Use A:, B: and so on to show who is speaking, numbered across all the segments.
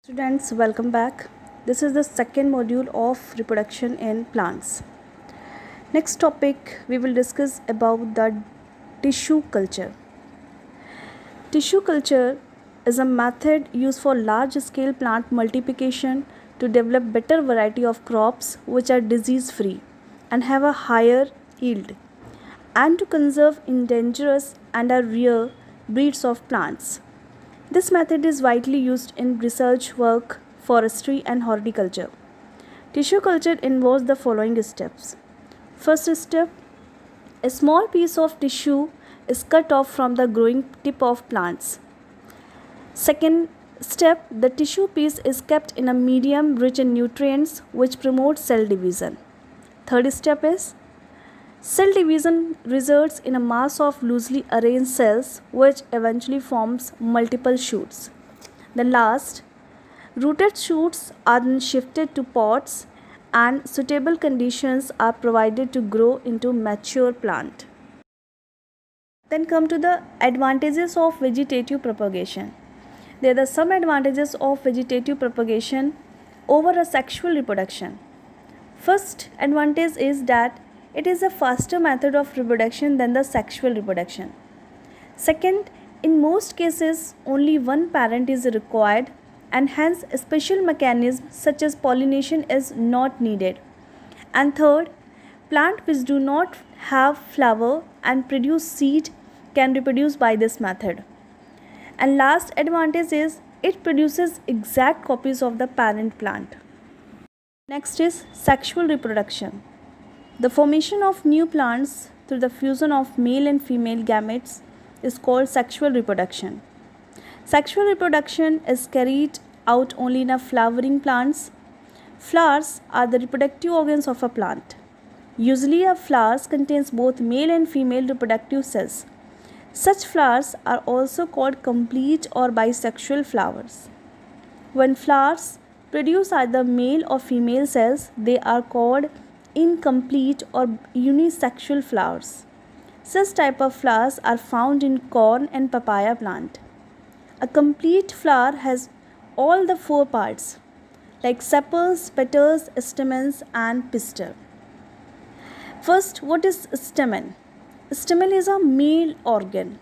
A: Students, welcome back. This is the second module of reproduction in plants. Next topic we will discuss about the tissue culture. Tissue culture is a method used for large scale plant multiplication to develop better variety of crops which are disease free and have a higher yield, and to conserve endangered and are rare breeds of plants. This method is widely used in research work, forestry, and horticulture. Tissue culture involves the following steps. First step, a small piece of tissue is cut off from the growing tip of plants. Second step, the tissue piece is kept in a medium rich in nutrients which promotes cell division. Third step is cell division results in a mass of loosely arranged cells which eventually forms multiple shoots. The last, rooted shoots are then shifted to pots and suitable conditions are provided to grow into mature plant. Then come to the advantages of vegetative propagation. There are some advantages of vegetative propagation over a sexual reproduction. First advantage is that it is a faster method of reproduction than the sexual reproduction. Second, in most cases, only one parent is required and hence a special mechanism such as pollination is not needed. And third, plants which do not have flower and produce seed can reproduce by this method. And last advantage is it produces exact copies of the parent plant. Next is sexual reproduction. The formation of new plants through the fusion of male and female gametes is called sexual reproduction. Sexual reproduction is carried out only in flowering plants. Flowers are the reproductive organs of a plant. Usually a flower contains both male and female reproductive cells. Such flowers are also called complete or bisexual flowers. When flowers produce either male or female cells, they are called incomplete or unisexual flowers. Such type of flowers are found in corn and papaya plant. A complete flower has all the four parts like sepals, petals, stamens and pistil. First, what is stamen? Stamen is a male organ.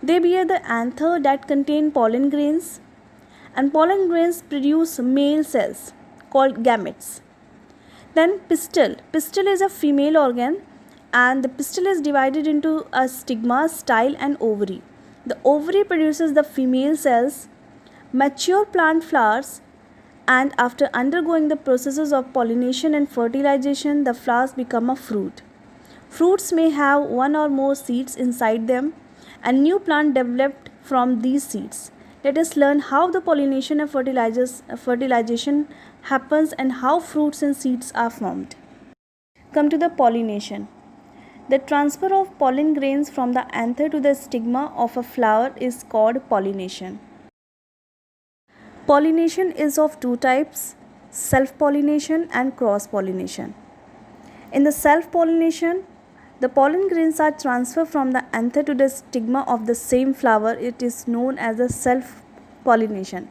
A: They bear the anther that contain pollen grains, and pollen grains produce male cells called gametes. Then pistil. Pistil is a female organ and the pistil is divided into a stigma, style and ovary. The ovary produces the female cells, mature plant flowers, and after undergoing the processes of pollination and fertilization, the flowers become a fruit. Fruits may have one or more seeds inside them and new plant developed from these seeds. Let us learn how the pollination and fertilization happens and how fruits and seeds are formed. Come to the pollination. The transfer of pollen grains from the anther to the stigma of a flower is called pollination. Pollination is of two types, self-pollination and cross-pollination. In the self-pollination, the pollen grains are transferred from the anther to the stigma of the same flower. It is known as the self-pollination.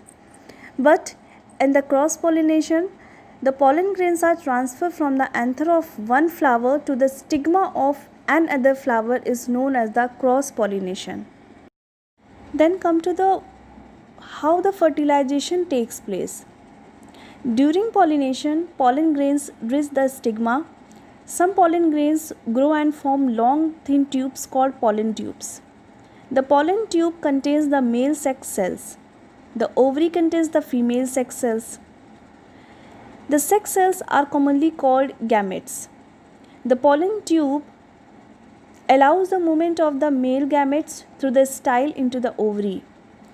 A: But in the cross-pollination, the pollen grains are transferred from the anther of one flower to the stigma of another flower is known as the cross-pollination. Then come to the how the fertilization takes place. During pollination, pollen grains reach the stigma. Some pollen grains grow and form long thin tubes called pollen tubes. The pollen tube contains the male sex cells. The ovary contains the female sex cells. The sex cells are commonly called gametes. The pollen tube allows the movement of the male gametes through the style into the ovary.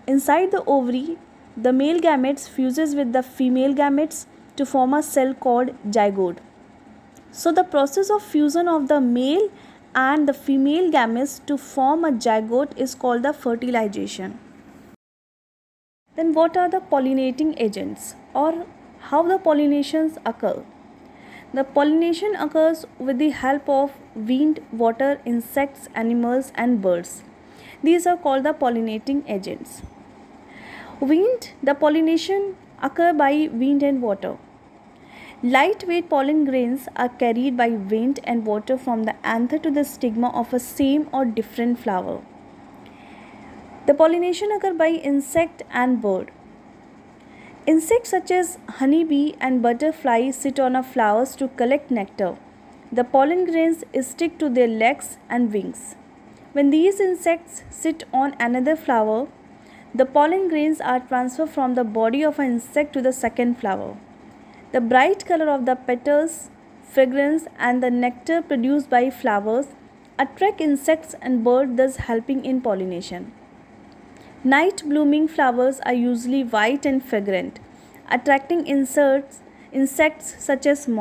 A: Inside the ovary, the male gametes fuses with the female gametes to form a cell called zygote. So the process of fusion of the male and the female gametes to form a zygote is called the fertilization. Then what are the pollinating agents or how the pollinations occur? The pollination occurs with the help of wind, water, insects, animals and birds. These are called the pollinating agents. Wind, the pollination occur by wind and water. Lightweight pollen grains are carried by wind and water from the anther to the stigma of a same or different flower. The pollination occurs by insect and bird. Insects such as honeybee and butterfly sit on a flowers to collect nectar. The pollen grains stick to their legs and wings. When these insects sit on another flower, the pollen grains are transferred from the body of an insect to the second flower. The bright color of the petals, fragrance, and the nectar produced by flowers attract insects and birds, thus helping in pollination. Night blooming flowers are usually white and fragrant, attracting insects such as moths.